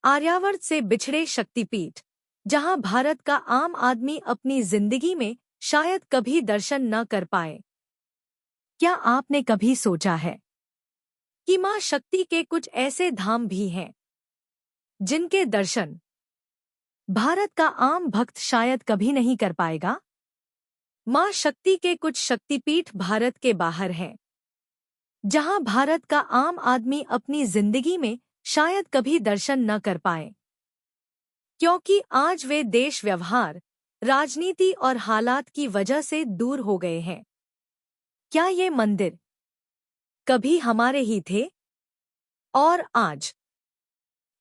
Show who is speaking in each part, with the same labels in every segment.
Speaker 1: आर्यावर्त से बिछड़े शक्तिपीठ, जहां भारत का आम आदमी अपनी जिंदगी में शायद कभी दर्शन न कर पाए। क्या आपने कभी सोचा है कि मां शक्ति के कुछ ऐसे धाम भी हैं जिनके दर्शन भारत का आम भक्त शायद कभी नहीं कर पाएगा? मां शक्ति के कुछ शक्तिपीठ भारत के बाहर हैं, जहां भारत का आम आदमी अपनी जिंदगी में शायद कभी दर्शन न कर पाए, क्योंकि आज वे देश व्यवहार, राजनीति और हालात की वजह से दूर हो गए हैं। क्या ये मंदिर कभी हमारे ही थे और आज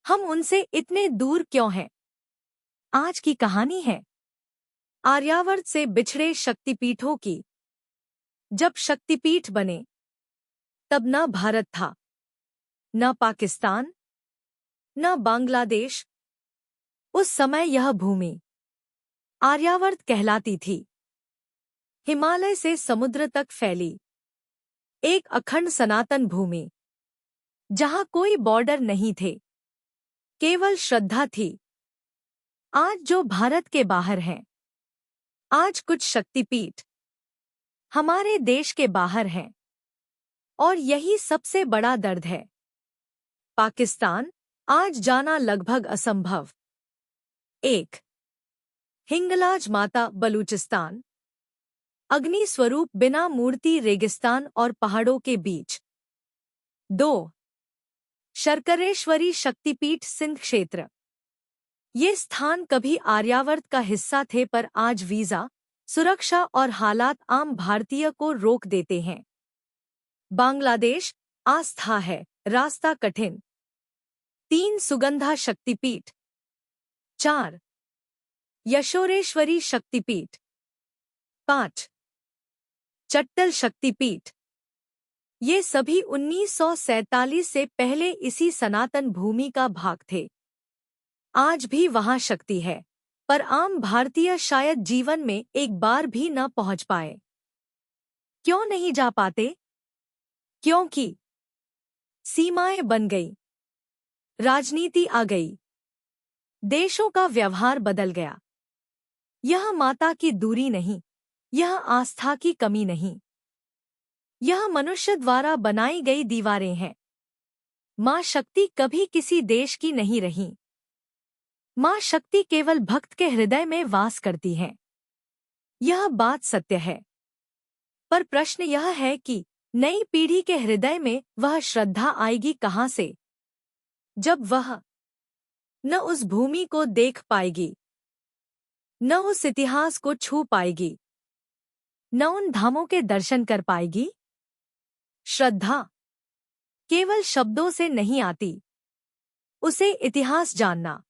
Speaker 1: हम उनसे इतने दूर क्यों हैं? आज की कहानी है आर्यावर्त से बिछड़े शक्तिपीठों की। जब शक्तिपीठ बने तब न भारत था, न पाकिस्तान, न बांग्लादेश। उस समय यह भूमि आर्यावर्त कहलाती थी। हिमालय से समुद्र तक फैली एक अखंड सनातन भूमि, जहां कोई बॉर्डर नहीं थे, केवल श्रद्धा थी। आज जो भारत के बाहर हैं, आज कुछ शक्तिपीठ हमारे देश के बाहर हैं, और यही सबसे बड़ा दर्द है। पाकिस्तान आज जाना लगभग असंभव। एक, हिंगलाज माता बलूचिस्तान, अग्नि स्वरूप बिना मूर्ति रेगिस्तान और पहाड़ों के बीच। 2, शर्करेश्वरी शक्तिपीठ सिंध क्षेत्र। ये स्थान कभी आर्यावर्त का हिस्सा थे, पर आज वीजा, सुरक्षा और हालात आम भारतीय को रोक देते हैं। बांग्लादेश आस्था है, रास्ता कठिन। 3, सुगंधा शक्तिपीठ। 4, यशोरेश्वरी शक्तिपीठ। 5, चट्टल शक्तिपीठ। ये सभी 1947 से पहले इसी सनातन भूमि का भाग थे। आज भी वहां शक्ति है, पर आम भारतीय शायद जीवन में एक बार भी न पहुंच पाए। क्यों नहीं जा पाते? क्योंकि सीमाएं बन गई, राजनीति आ गई, देशों का व्यवहार बदल गया। यह माता की दूरी नहीं, यह आस्था की कमी नहीं, यह मनुष्य द्वारा बनाई गई दीवारें हैं। मां शक्ति कभी किसी देश की नहीं रही। मां शक्ति केवल भक्त के हृदय में वास करती है। यह बात सत्य है, पर प्रश्न यह है कि नई पीढ़ी के हृदय में वह श्रद्धा आएगी कहां से, जब वह न उस भूमि को देख पाएगी, न उस इतिहास को छू पाएगी, न उन धामों के दर्शन कर पाएगी। श्रद्धा केवल शब्दों से नहीं आती, उसे इतिहास जानना,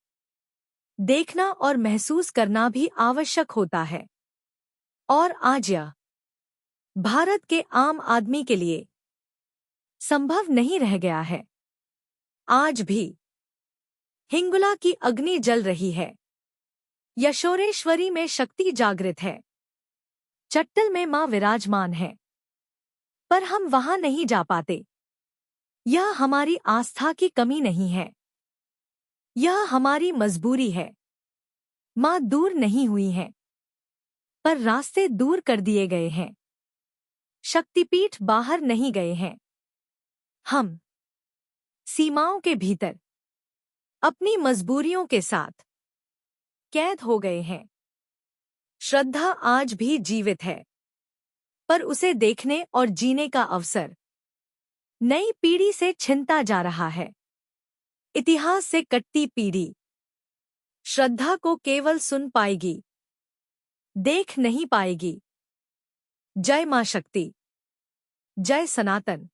Speaker 1: देखना और महसूस करना भी आवश्यक होता है। और आज यह भारत के आम आदमी के लिए संभव नहीं रह गया है। आज भी हिंगुला की अग्नि जल रही है, यशोरेश्वरी में शक्ति जागृत है, चट्टल में मां विराजमान है, पर हम वहां नहीं जा पाते। यह हमारी आस्था की कमी नहीं है, यह हमारी मजबूरी है। मां दूर नहीं हुई है, पर रास्ते दूर कर दिए गए हैं। शक्तिपीठ बाहर नहीं गए हैं। हम सीमाओं के भीतर अपनी मजबूरियों के साथ कैद हो गए हैं। श्रद्धा आज भी जीवित है, पर उसे देखने और जीने का अवसर नई पीढ़ी से छिनता जा रहा है। इतिहास से कटती पीढ़ी श्रद्धा को केवल सुन पाएगी, देख नहीं पाएगी। जय मां शक्ति, जय सनातन।